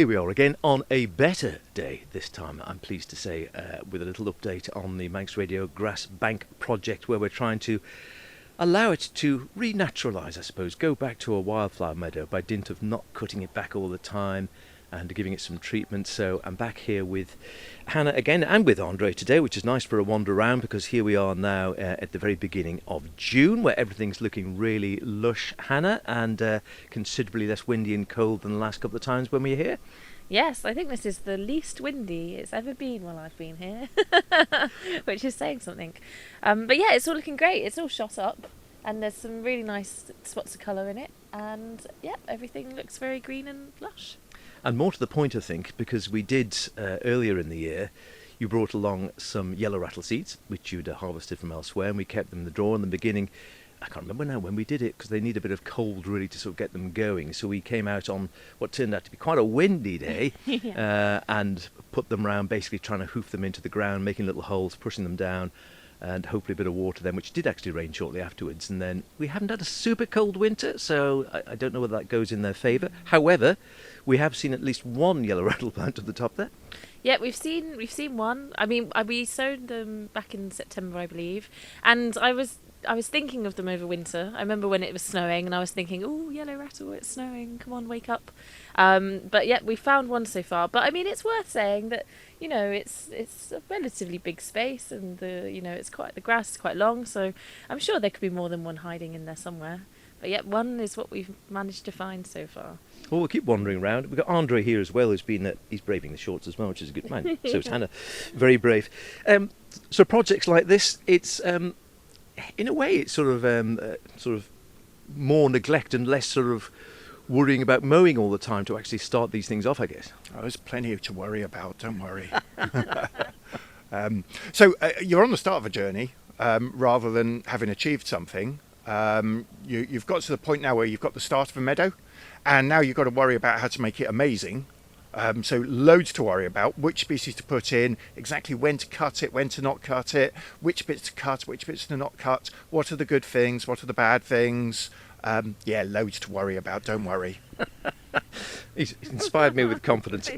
Here we are again on a better day this time, I'm pleased to say, with a little update on the Manx Radio Grass Bank project, where we're trying to allow it to renaturalise, I suppose, go back to a wildflower meadow by dint of not cutting it back all the time and giving it some treatment. So I'm back here with Hannah again and with Andree today, which is nice for a wander around, because here we are now at the very beginning of June, where everything's looking really lush, Hannah, and considerably less windy and cold than the last couple of times when we were here. Yes, I think this is the least windy it's ever been while I've been here, which is saying something. But yeah, it's all looking great. It's all shot up, and there's some really nice spots of colour in it, and yeah, everything looks very green and lush. And more to the point, I think, because we did earlier in the year, you brought along some yellow rattle seeds, which you'd harvested from elsewhere, and we kept them in the drawer in the beginning. I can't remember now when we did it, because they need a bit of cold really to sort of get them going. So we came out on what turned out to be quite a windy day and put them around, basically trying to hoof them into the ground, making little holes, pushing them down, and hopefully a bit of water then, which did actually rain shortly afterwards. And then we haven't had a super cold winter, so I don't know whether that goes in their favour. However, we have seen at least one yellow rattle plant at the top there. Yeah, we've seen one. I mean, we sowed them back in September, I believe, and I was thinking of them over winter. I remember when it was snowing, and I was thinking, "Oh, yellow rattle, it's snowing! Come on, wake up!" But yeah, we found one so far. But I mean, it's worth saying that it's a relatively big space, and the grass is quite long, so I'm sure there could be more than one hiding in there somewhere. But yeah, one is what we've managed to find so far. Well, we'll keep wandering around. We've got Andree here as well, he's braving the shorts as well, which is a good man. So is Hannah, very brave. So projects like this, it's in a way, it's sort of more neglect and less sort of worrying about mowing all the time to actually start these things off, I guess. Oh, there's plenty to worry about, don't worry. So you're on the start of a journey rather than having achieved something. You've got to the point now where you've got the start of a meadow, and now you've got to worry about how to make it amazing. So loads to worry about, which species to put in, exactly when to cut it, when to not cut it, which bits to cut, which bits to not cut, what are the good things, what are the bad things. Loads to worry about, don't worry. He's inspired me with confidence.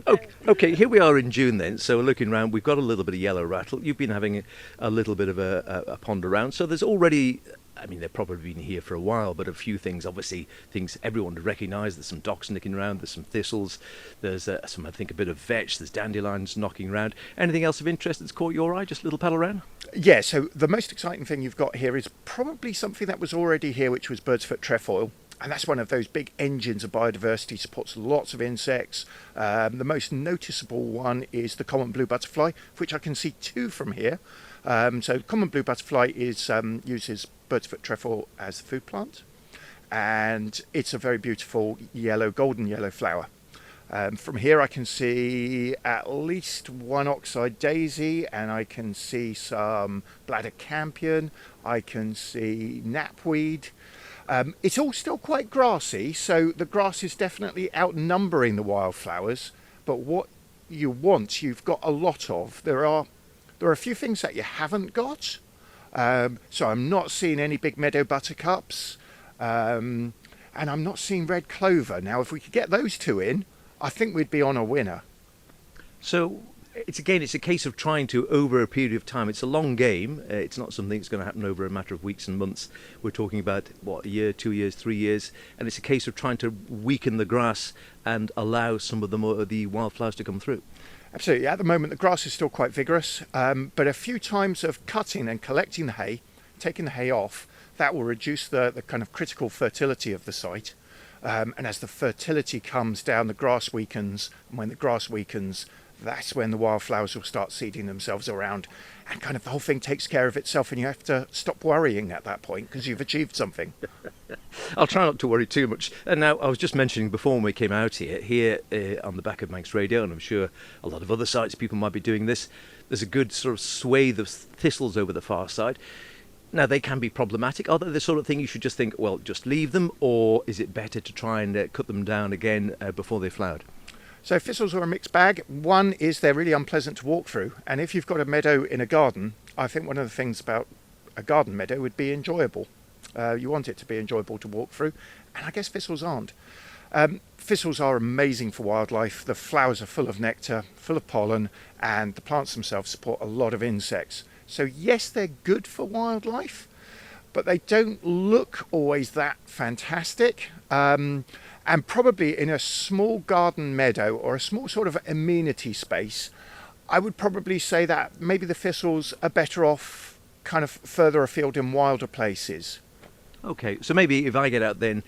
Okay, here we are in June then, so we're looking around. We've got a little bit of yellow rattle. You've been having a little bit of a pond around, so there's already, I mean, they've probably been here for a while, but a few things, obviously, things everyone would recognise. There's some docks nicking around, there's some thistles, there's some, I think, a bit of vetch, there's dandelions knocking around. Anything else of interest that's caught your eye, just a little paddle around? Yeah, so the most exciting thing you've got here is probably something that was already here, which was bird's foot trefoil. And that's one of those big engines of biodiversity, supports lots of insects. The most noticeable one is the common blue butterfly, which I can see two from here. So common blue butterfly uses bird's foot trefoil as the food plant, and it's a very beautiful golden yellow flower. From here I can see at least one oxeye daisy, and I can see some bladder campion, I can see knapweed. It's all still quite grassy, so the grass is definitely outnumbering the wildflowers, but what you want, you've got a lot of. There are a few things that you haven't got. So I'm not seeing any big meadow buttercups, and I'm not seeing red clover. Now, if we could get those two in, I think we'd be on a winner. So it's a case of trying to, over a period of time, it's a long game. It's not something that's going to happen over a matter of weeks and months. We're talking about, a year, 2 years, 3 years, and it's a case of trying to weaken the grass and allow some of the wildflowers to come through. Absolutely. At the moment, the grass is still quite vigorous, but a few times of cutting and collecting the hay, taking the hay off, that will reduce the kind of critical fertility of the site. And as the fertility comes down, the grass weakens, and when the grass weakens, that's when the wildflowers will start seeding themselves around, and kind of the whole thing takes care of itself, and you have to stop worrying at that point because you've achieved something. I'll try not to worry too much. And now, I was just mentioning before when we came out here on the back of Manx Radio, and I'm sure a lot of other sites people might be doing this, there's a good sort of swathe of thistles over the far side. Now, they can be problematic. Are they the sort of thing you should just think, well, just leave them, or is it better to try and cut them down again before they've flowered? So thistles are a mixed bag. One is they're really unpleasant to walk through, and if you've got a meadow in a garden, I think one of the things about a garden meadow would be enjoyable. You want it to be enjoyable to walk through, and I guess thistles aren't. Thistles are amazing for wildlife. The flowers are full of nectar, full of pollen, and the plants themselves support a lot of insects. So yes, they're good for wildlife, but they don't look always that fantastic. And probably in a small garden meadow or a small sort of amenity space, I would probably say that maybe the thistles are better off kind of further afield in wilder places. Okay, so maybe if I get out then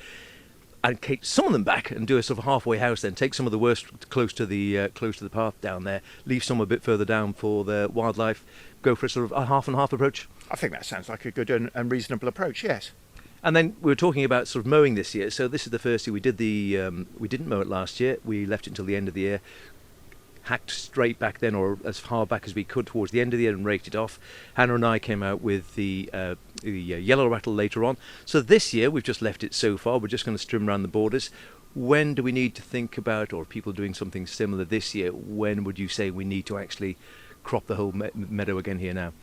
and take some of them back and do a sort of halfway house, then take some of the worst close to the path down there, leave some a bit further down for the wildlife, go for a sort of a half and half approach. I think that sounds like a good and reasonable approach, yes. And then we were talking about sort of mowing this year. So this is the first year we did we didn't mow it last year. We left it until the end of the year, hacked straight back then, or as far back as we could towards the end of the year, and raked it off. Hannah and I came out with the yellow rattle later on. So this year we've just left it so far. We're just going to trim around the borders. When do we need to think about, or people doing something similar this year, when would you say we need to actually crop the whole meadow again here now?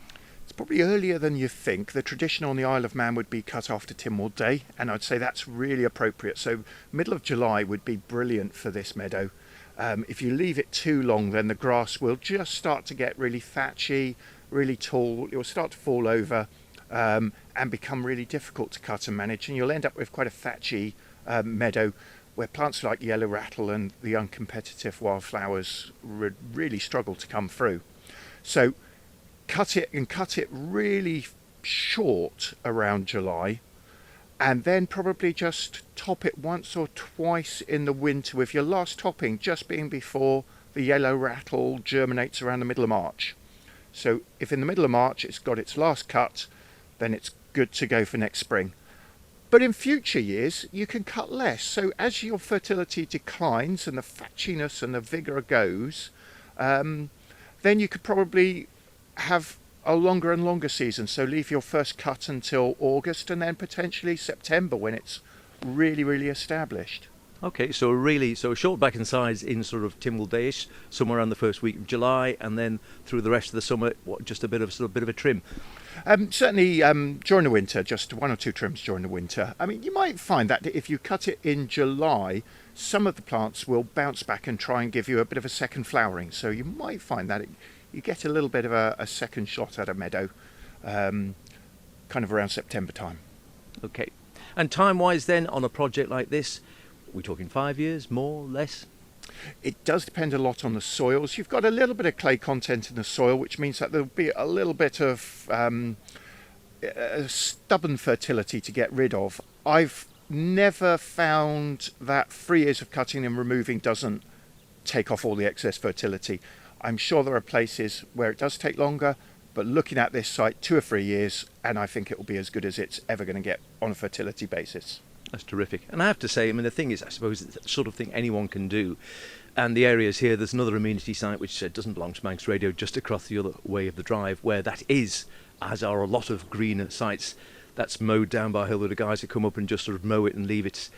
It's probably earlier than you think. The tradition on the Isle of Man would be cut after Tynwald Day, and I'd say that's really appropriate. So middle of July would be brilliant for this meadow. If you leave it too long, then the grass will just start to get really thatchy, really tall. It will start to fall over and become really difficult to cut and manage, and you'll end up with quite a thatchy meadow where plants like yellow rattle and the uncompetitive wildflowers really struggle to come through. So cut it really short around July, and then probably just top it once or twice in the winter, with your last topping just being before the yellow rattle germinates around the middle of March. So if in the middle of March it's got its last cut, then it's good to go for next spring. But in future years you can cut less. So as your fertility declines and the thatchiness and the vigour goes, then you could probably have a longer and longer season. So leave your first cut until August, and then potentially September when it's really, really established. Okay, so a short back in size in sort of Tynwald Day-ish, somewhere around the first week of July, and then through the rest of the summer, just a bit of a trim. Certainly during the winter, just one or two trims during the winter. I mean, you might find that if you cut it in July, some of the plants will bounce back and try and give you a bit of a second flowering. So you might find that you get a little bit of a second shot at a meadow, kind of around September time. Okay, and time-wise then, on a project like this, we're talking 5 years, more, less? It does depend a lot on the soils. You've got a little bit of clay content in the soil, which means that there'll be a little bit of stubborn fertility to get rid of. I've never found that 3 years of cutting and removing doesn't take off all the excess fertility. I'm sure there are places where it does take longer, but looking at this site, 2 or 3 years, and I think it will be as good as it's ever going to get on a fertility basis. That's terrific. And I have to say, I mean, the thing is, I suppose it's the sort of thing anyone can do. And the areas here, there's another amenity site which doesn't belong to Manx Radio, just across the other way of the drive, where that is, as are a lot of green sites, that's mowed down by a whole load of guys who come up and just sort of mow it and leave it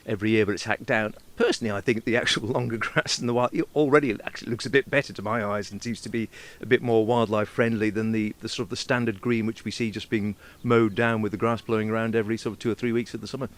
every year, but it's hacked down. Personally, I think the actual longer grass in the wild already actually looks a bit better to my eyes and seems to be a bit more wildlife friendly than the sort of the standard green which we see just being mowed down with the grass blowing around every sort of 2 or 3 weeks of the summer.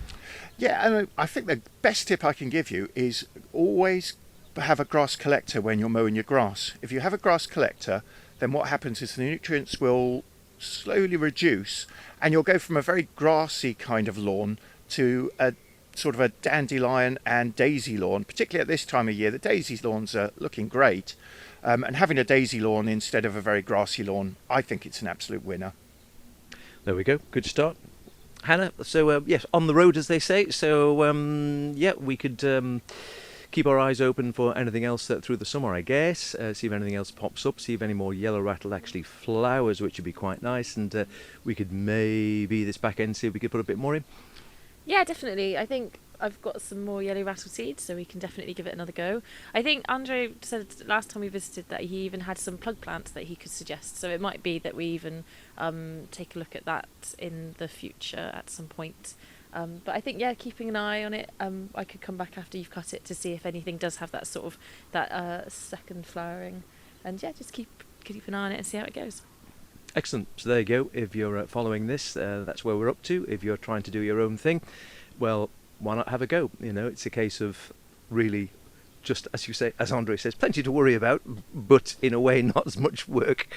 Yeah, and I think the best tip I can give you is always have a grass collector when you're mowing your grass. If you have a grass collector, then what happens is the nutrients will slowly reduce, and you'll go from a very grassy kind of lawn to a sort of a dandelion and daisy lawn. Particularly at this time of year, the daisy lawns are looking great, and having a daisy lawn instead of a very grassy lawn, I think it's an absolute winner. There we go, good start. Hannah, so yes, on the road as they say, so we could keep our eyes open for anything else through the summer, I guess, see if anything else pops up, see if any more yellow rattle actually flowers, which would be quite nice, and we could maybe this back end see if we could put a bit more in. Yeah, definitely. I think I've got some more yellow rattle seeds, so we can definitely give it another go. I think Andree said last time we visited that he even had some plug plants that he could suggest, so it might be that we even take a look at that in the future at some point. But I think, yeah, keeping an eye on it, I could come back after you've cut it to see if anything does have that sort of that second flowering, and yeah, just keep an eye on it and see how it goes. Excellent. So there you go. If you're following this, that's where we're up to. If you're trying to do your own thing, well, why not have a go? You know, it's a case of really, just as you say, as Andree says, plenty to worry about, but in a way not as much work,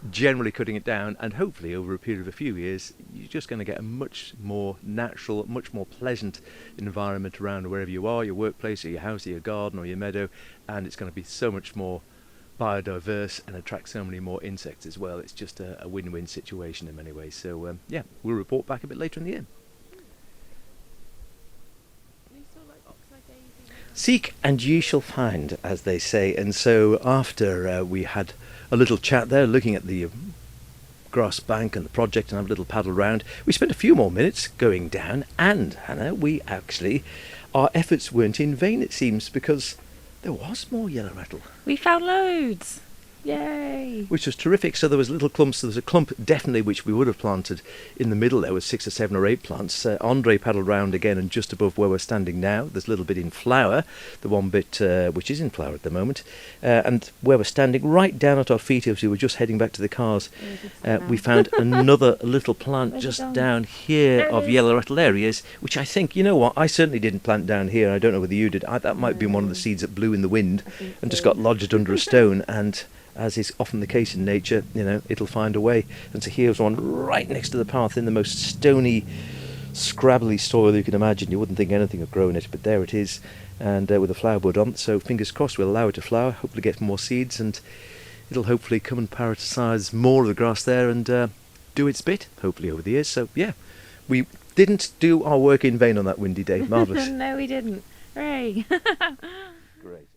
generally cutting it down, and hopefully over a period of a few years you're just going to get a much more natural, much more pleasant environment around wherever you are, your workplace or your house or your garden or your meadow, and it's going to be so much more biodiverse and attract so many more insects as well. It's just a win-win situation in many ways. So yeah, we'll report back a bit later in the year. Seek and ye shall find, as they say. And so after we had a little chat there, looking at the grass bank and the project and have a little paddle round, we spent a few more minutes going down, and Hannah, we actually, our efforts weren't in vain, it seems, because there was more yellow rattle. We found loads. Yay! Which was terrific. So there was little clumps. There was a clump definitely which we would have planted in the middle. There was 6 or 7 or 8 plants. Andree paddled round again, and just above where we're standing now, there's a little bit in flower, the one bit which is in flower at the moment, and where we're standing right down at our feet as we were just heading back to the cars, we found another little plant just down here of yellow rattle areas, which I think, you know what, I certainly didn't plant down here. I don't know whether you did. That might be one of the seeds that blew in the wind and just got lodged under a stone, and as is often the case in nature, you know, it'll find a way. And so here's one right next to the path in the most stony, scrabbly soil you can imagine. You wouldn't think anything of growing it, but there it is, and with a flower bud on. So fingers crossed we'll allow it to flower, hopefully get more seeds, and it'll hopefully come and parasitise more of the grass there and do its bit, hopefully, over the years. So yeah, we didn't do our work in vain on that windy day. Marvellous. No, we didn't. Hooray! Great.